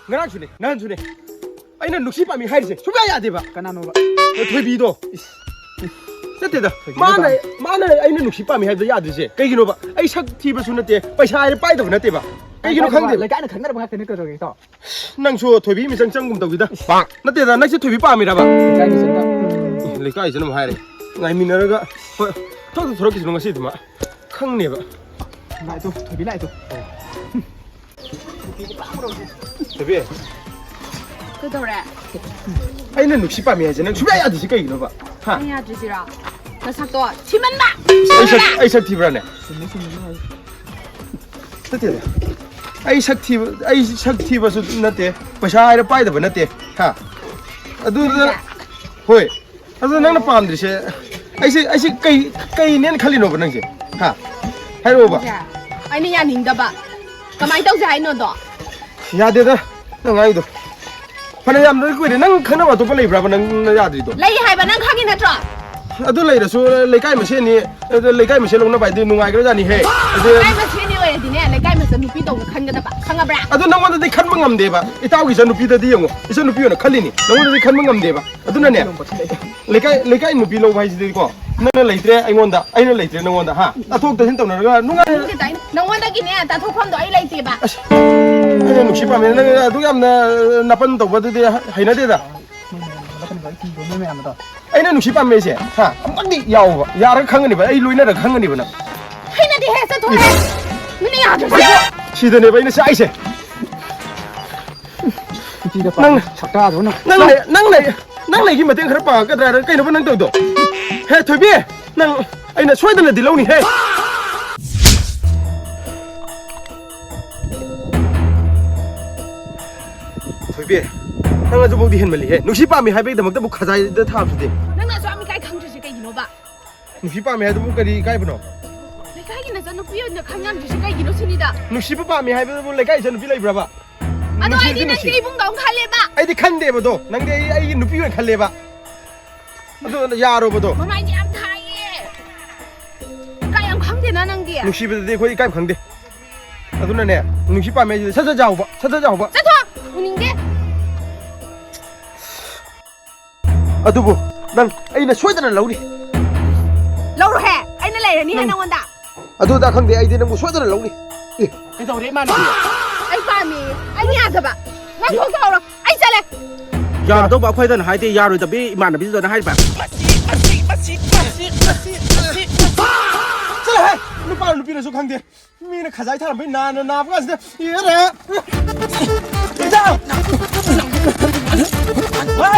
ngã chuyện này nan chuyện này anh là nụ xí bà mình hay gì chúng ta gì vậy cái nào nó thôi bị đâu thế thế mà này anh là nụ xí bà mình hay gì gì cái gì nó vậy anh sắc thì bà xuống nó tiền bây giờ ai bay đâu nó tiền vậy cái gì nó khăng tiền lấy cái này khăng cái bằng cái này cơ rồi to năng xua thôi bị mình sang sang cùng tàu gì đó nó tiền là nó sẽ thôi bị bà mình là vậy cái này sinh đó lấy cái gì nó mà hay này ngày mình nó cái thôi thôi cái gì nó xí thì mà khăng này vậy lại tôi thôi bị lại tôi thôi bị cái đâu rồi anh là nụ xí bà mình hay gì nó chúng ta gì cái gì nó vậy ha anh nhà gì đó nó sao to chim ăn đã anh sắc thì bà này thế thế ai sắc thì bà số nó tiền bây giờ ai bay đâu nó tiền ha adu hoi adu nang na pam de se ai se kai nen khali no banang se ha hai ro ba anh nhà nhìn đó ba cái máy đâu dài nữa đó ya de da nang ai do phana yam no ko de nang khana ba to pa lai bra ba nang ya de do lấy hai bạn đang khắc in hết rồi adu lai da so lai kai ma se ni lai kai ma se long na bai de nungai ga ja ni he cái mà chuyện này vậy thì nè lấy cái mà dân bị đầu khăn cái đó ba khăn cái bra adu nang wanda de khan ma ngam de ba itaw gi janu pi da de yong isanu pi na khali ni nang wanda de khan ma ngam de ba adu na ne lấy cái nu pi lo bai ji de ko nang lai tre ai ngonda ai na lai tre nang wanda ha ta thok ta hin taw na ga nungai cái đấy nó quan cái này ta thu không đó lấy tiền ba anh là nụ xí bà mình nó tôi em là phân tổ vật thì hay nó thế nào nó cần phải tìm đúng mấy em đó anh là nụ xí bà mình gì ha bắt đi giàu già nó khăng cái này vậy anh lui nó được khăng cái này vậy nè hay là đi hết sao thôi mình đi ăn được chỉ thế này vậy nó sai gì chỉ được năng sạc ra rồi năng này khi mà tiếng khát bà cái nó vẫn năng tự hey thôi biết năng anh là xoay tên là từ lâu nè hey thôi biết năng là giúp đi hiện mà li hey nụ xí bà mình hay biết được mà tôi bục khá dài để tham gì năng là sao mình cái khăn chỉ cái gì nó ba nụ xí bà mình hay tôi bục cái gì cái nào lấy cái gì này cho nó biết được khăn nhăn chỉ cái gì nó xin đi đã nụ xí bà mình hay biết lấy cái gì nó biết lấy bra ba anh nói đi năng cái bung đóng khăn lên ba ai đi khăn đẹp đó năng cái ai nụ biết khăn đẹp ba đó già rồi đó mà mày chỉ ăn thay cái ăn khăn thì nó năng kia nụ xí bây giờ coi cái khăn đi đó là nè nụ xí bà mình sát giàu ba sao thôi mình cái đó bố năng ai là xoay tên là lâu đi lâu rồi hả anh nó lấy rồi ní hay năng quan đã đó ta khăn đi ai đi nó xoay tên là lâu đi cái đầu đấy mà nó anh ba mi anh nhà sao ba nó không sao rồi anh sao lại ya to ba khoi dan hai te ya ro da bi man bi da hai ba sao hết nó bao nụ biết là số khăn đi mi nó khá dài thằng bên na na cái gì đấy đấy sao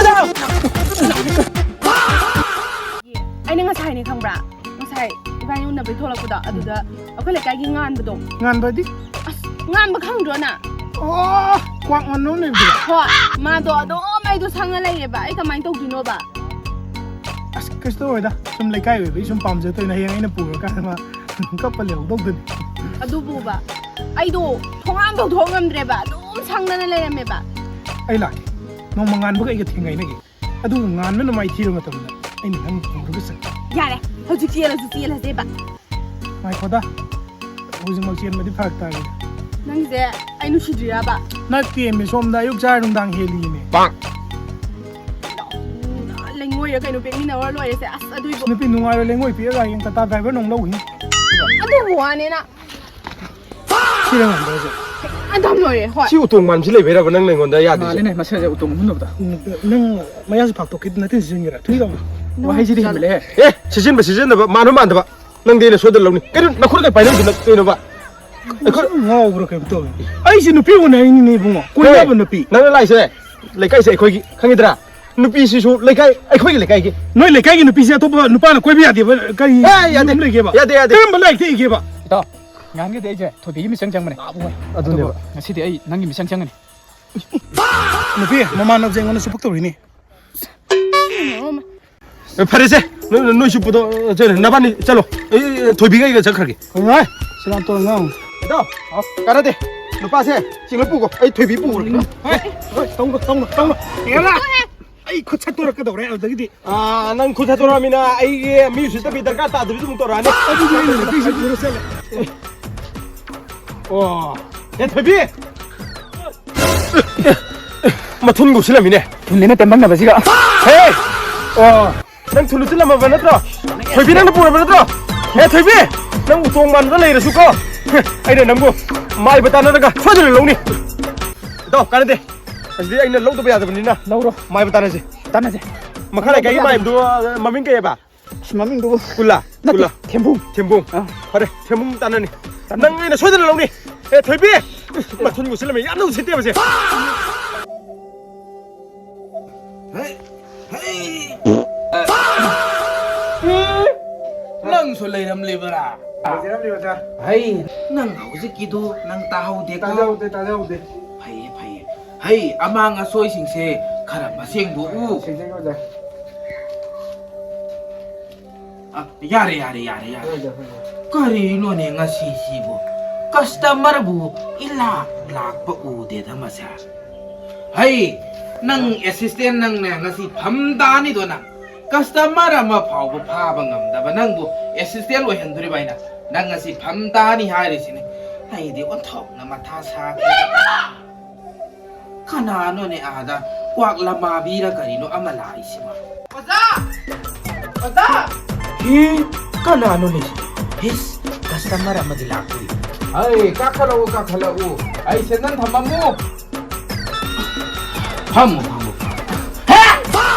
sao anh đang ngài này không ra ngài cái này nó bị thua là cái đó ở đó ở cái này cái gì ngan bị động ngàn vậy đi ngan mà không được nè quăng ăn nó này hoa mà đó mày đó sang cái này ba cái cái máy đâu gì nữa ba cái số đó xung lấy cái vậy xung pam giờ tôi này anh nó bù cái mà cấp phải liệu đâu được à đâu bù ba ai đó thong ăn đâu thong ăn đấy ba đó sang cái này em ba ai lại nó mà ngàn bữa cái thiên ngày này à đâu ngàn nó mày thi rồi mà tầm này anh đang bù cái gì ya đấy hồi trước kia là gì ba mày có đó bây giờ mà chuyện mà đi phát tài năng gì anh nó chỉ ra ba nó tiền mình xôm đây lúc ra đồng đang heli này bang lấy ngồi ở cái nó bên nào rồi sẽ à đuôi bộ nó bị nung ai lên ngồi phía ra những ta phải với nông lâu hình anh đâu mua này nè chỉ là ngàn bao giờ anh thầm rồi hỏi chịu tuồng màn chỉ lấy về đâu năng này còn đây à mà này mà sẽ tung không được đâu nâng mà giờ phát tổ kít nó thì gì vậy thôi đâu mà hay gì đi vậy ê season đó mà nó màn đó năng đi là số lâu này cái nó khốn cái bài năng thì nó vậy ngầu rồi cái tôi ai xin nupi của này này bung quên đâu mà nupi năng lại sẽ lấy cái sẽ khơi khang cái đó nupi xí số lấy cái ai khơi lấy cái nói lấy cái nupi sẽ top nupa nó quay bây giờ thì cái ya lấy cái ba ya de cái mà lấy cái ba đó ngàn cái đấy chứ thôi thì mình sang chăng mà này à đúng rồi ngày xưa thì ấy năng mình sang chăng này nupi mama nó dành nó sụp tôi này phải thế nó chụp đó chơi này nãy đi chalo thôi bị cái chắc khởi rồi xin tôi ngon đó cái đó đi nó pa xe chỉ nó bù ấy thôi bị bù rồi tông kéo ra ấy khó chắc tôi cái đầu đấy ở đây đi à năng khu thật tôi mình ấy mi suy tập được cái ta được chúng tôi rồi này ở đây này cái gì nó sẽ wow để thôi bị 마툰 고실라미네. 분리는 땜방 나버지가. 헤이! 난 둘로 찔러만 봤는데 퇴비는 보내 봤는데 에 퇴비! 난 우통만 더 내려 줄까? 아이네 남고 마이 바타나가 쳐줄 롱니. 너 가는데. 아직 아이네 롱도 배야 되는데 나오러 마이 바타나지. 따나지. 마카라 가이 마이 도 마민 게 봐. 시마밍 누구? 굴라. 굴라. 캠붕. 템봉. 그래. 템봉 따느니. 난 아이네 쳐줄 롱니. 에 퇴비! 마툰 고실라미 야너 세대 봐세. nang so lay ram le bara hai nang hau je kidu nang ta hau de ko phai hai amang a soi sing se khara ma seng bo u yare kari no ne nga si bo customer bu ila lak pa u de da ma sa hai nang assistant nang ne nga si pham da ni do na customer ama phau bu pha ba ngam da ba nang bu assistant lo hen duri bai na nang nga si pham da ni hai ri si ne hai de on thok na ma tha sa khana no ne a da kwak la ma bi ra kari no ama la isi ma oza hi kana no ne his customer ama di la ku ai ka khala u ai se nan thamma mu phamu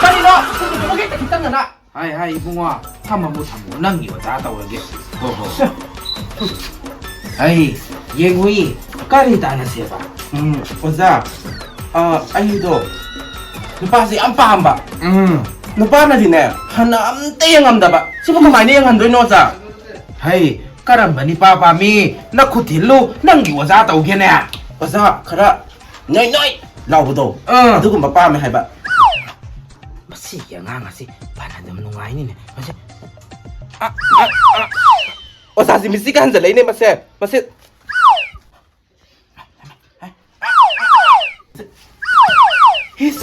빨리로 오겠다 기다려라 하이 이봉아 한번 못 하고 남기고 다 따오게 호호 하이 예구이 까리다 하나 세봐 오자 아이도 누빠지 안 빠한바 누빠나 디네 하나 암떼양 암다바 시부가 많이 양한도 노자 하이 까람바니 빠빠미 나 코틸로 남기고 다 따오게네 오자 그라 너이 라오보도 누구 빠빠미 하이바 masih yang ngasih panadam nungai ini nih masih oh sasi misi kan jadi ini masih his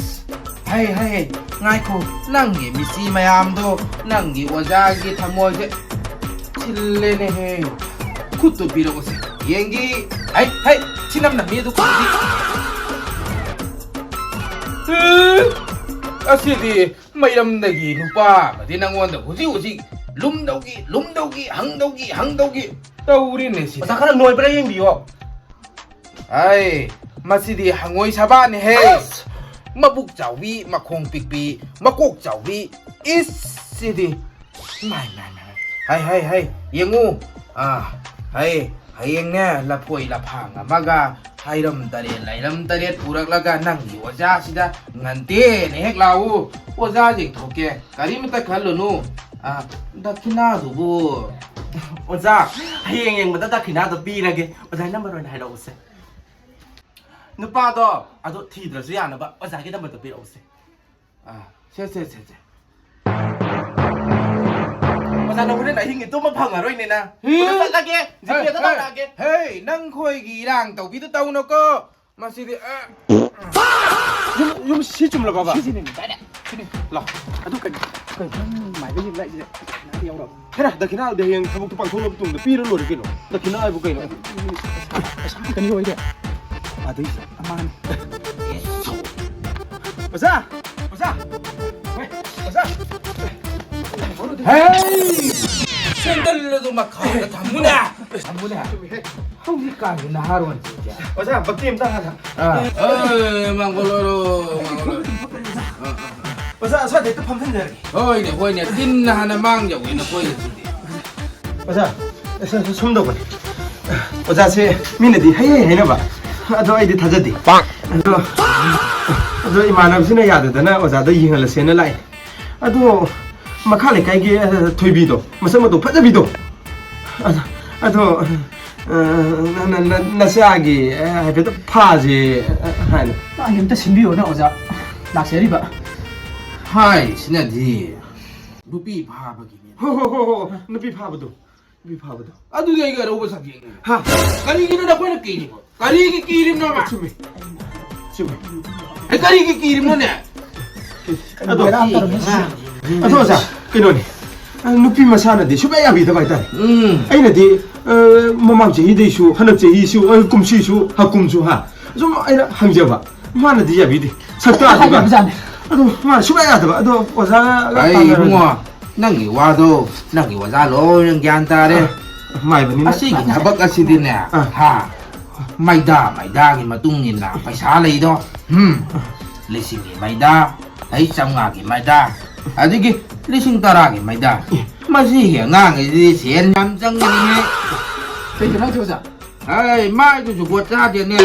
hai ngai ko nangi misi mayam do nangi wajagi thamoy je chille ne he kutu biro se yengi hai chinam na mi du ko asidi mayram dagi nupa madi nangwanda huji lumdaugi hangdaugi tawri ne si sakara noi bra yeng biyo ai masidi hangoi sabane he mabuk chawi makhong pikpi makok chawi isidi mai hai yengu hai hayeng ne lapoi laphang amaga hairam taret purak laga nangi oja sida ngante ne hek lau oja jing thoke karim ta khalunu dakina dubu 오자 하이행행보다 다 그나도 삐라게 오자 넘버원 하러 오세 누빠도 아도 티들어서 야나 봐 오자게 넘버도 삐라 오세 세세세 오자 너 그래 나 힘이 또 방아로 있네나 오자 살라게 집에 더 나게 hey nang khoi gi rang tau bi tu tau no ko masidi 좀 시좀 봐봐 시지는 나네. 라 아도 그 말고 좀 lại 나한테 오라. 해라 나 그나 내 형 가복도 방송 없던데 삐를 노래 끼노 나 그나 알고 끼노 cái này thôi 아도 있어 아만. 오자 hey sendallo mak khaw da thamuna hauji ka ni na haron ji 오자 박팀 딱 하자 mangoloro 오자 서 내가 밤샌다 oi ne hoi ne tin hana mang ja wi na koi ji 오자 숨도 보내 오자 세 미네디 헤이 해나 봐 아도 아이디 타자디 빵 아도 이만함스네 야드다나 오자도 이행을 세나 라이 아도 마칼레 가이게 토이비도 마서마도 파자비도 아도 나사기 해도 파지 한 나 힘도 신비요 나 어자. 낚시리 봐. hai sinadi rupi pha ba gi ne 호호호호 누비 파부도 adu de ga ro ba sa gi 하 kali gi na ko na ki ni ko kali gi ki rim na ma 춤이 kali gi ki rim no ne 아도 아도 오자 이노니 누비 마사나디 슈베야비 더 바이다 아이나디 모망제 이데슈 하납제 이슈 꿈시슈 하꿈슈 하 좀 아이나 항제봐 마나 디야비디 석도아가 아도 마 슈바야도 아도 오사가 아이 붕어 낭기 와도 낭기 와자로 냥간다래 마이버니 아시기 나박 아시디네 하 마이다기 마뚱니나 पैसा 레이도 리싱기 마이다 아이 짱가기 마이다 아디기 리싱 따라기 마이다 마시기 낭이 세 남장이네 되게 나오자. 아이 마이도 주고 짜대네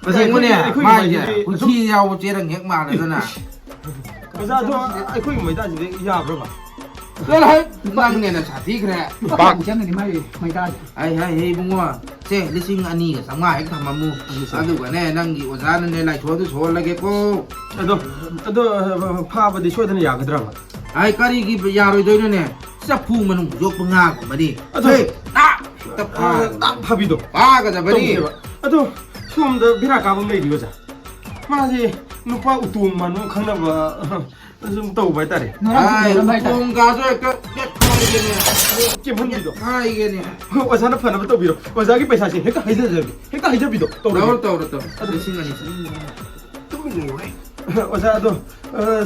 맞아요 마이제 우치야고 제랑 핵마라잖아 오사도 아이코이 뭐다지 야브로바 그래 낭네는 자티 그래 박 chẳng này mày ta. 아이 붕어 제 리싱 아니가 상마 핵 담마무 아두가네 낭기 오자는 내 초도 졸라게고 아도 파바디 쇼드는 야거드라마 아이 까리기 야로이도네 사푸면 무조건 하고 말이 딱 파비도 빠가자 말이 아도 처음부터 비라 가본 메이디 거자 마지 누파 우뚱만 누 강나봐 좀 떠고 있다래 아이 동 가서 김헌비도 아 이게네 와사나 파나 또 비로 와사기 पैसा시 해가 해저비도 떠오르다 리싱 아니 또 미는 왜 와사도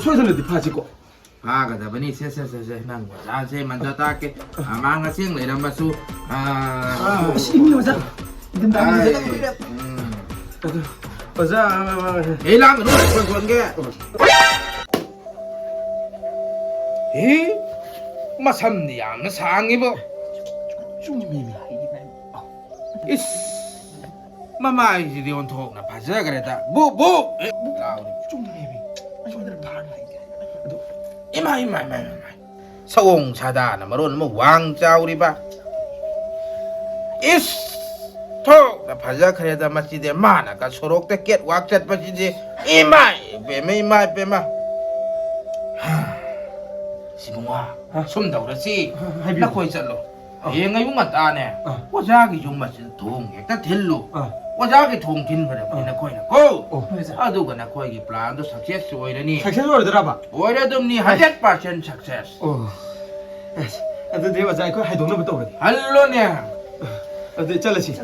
소선을 파지고 빠가자 말이 세세세세 난 와자 먼저 따게 아망가 싱 레람바수 아 Xin nhiều ra. Đừng làm gì đó. 와사 에랑 그런 게 에? 마삼니 양 상이 뭐 이스 마마이지 리온 통나 바자 그랬다 뭐 라우리 이마 서공 차다나 말은 뭐 왕자우리 봐 이스 통나 바자 그랬다 마치데 마나가 소록대 깻 왁잣 빠지지 이마 빼마 시봉아 숨다 그렇지 나 거기 있을로 얘가 이거 맞다네 와자기 좀 맞지 동 약간 델로 와자기 동 긴거래 나 거기 고 아두가 나 거기 플랜도 सक्세스 오이러니 색색으로 들어봐 오이러듬니 100% सक्세스 아도 내 와자 이거 하이동나 또 그래 할로네 아도 잘라시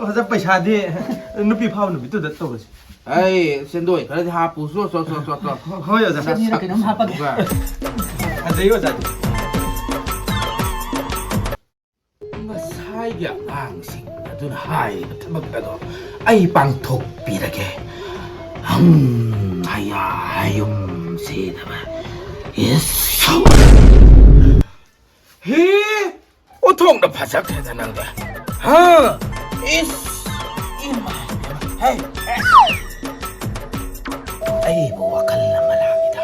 와자 पैसा디 누피 파우 누피 또 그러지 아이 센도이 그래도 하부 쏘 허여자 Xem như là cái nấm hấp á. 아도 이거 자 사이야 방식 나도 하이 같은 먹다도 아이 방톡 비라게 하야 세다마 예수 해 오통도 바삭 대단한데 이스 이마 헤이 아이 뭐와 칼라말합니다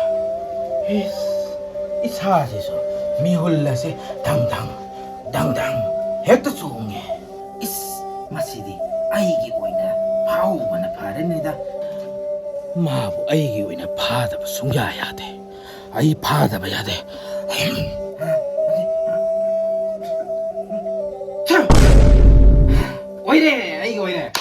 이 사지서 미홀라세 당당 핵도 좋은게 이스 마시디 아이기 오이나 파우바나 파르니다 마부 아이기 오이나 파다바 숨겨야 돼 아이 파다봐야 돼 참 오이네 아이기 오이네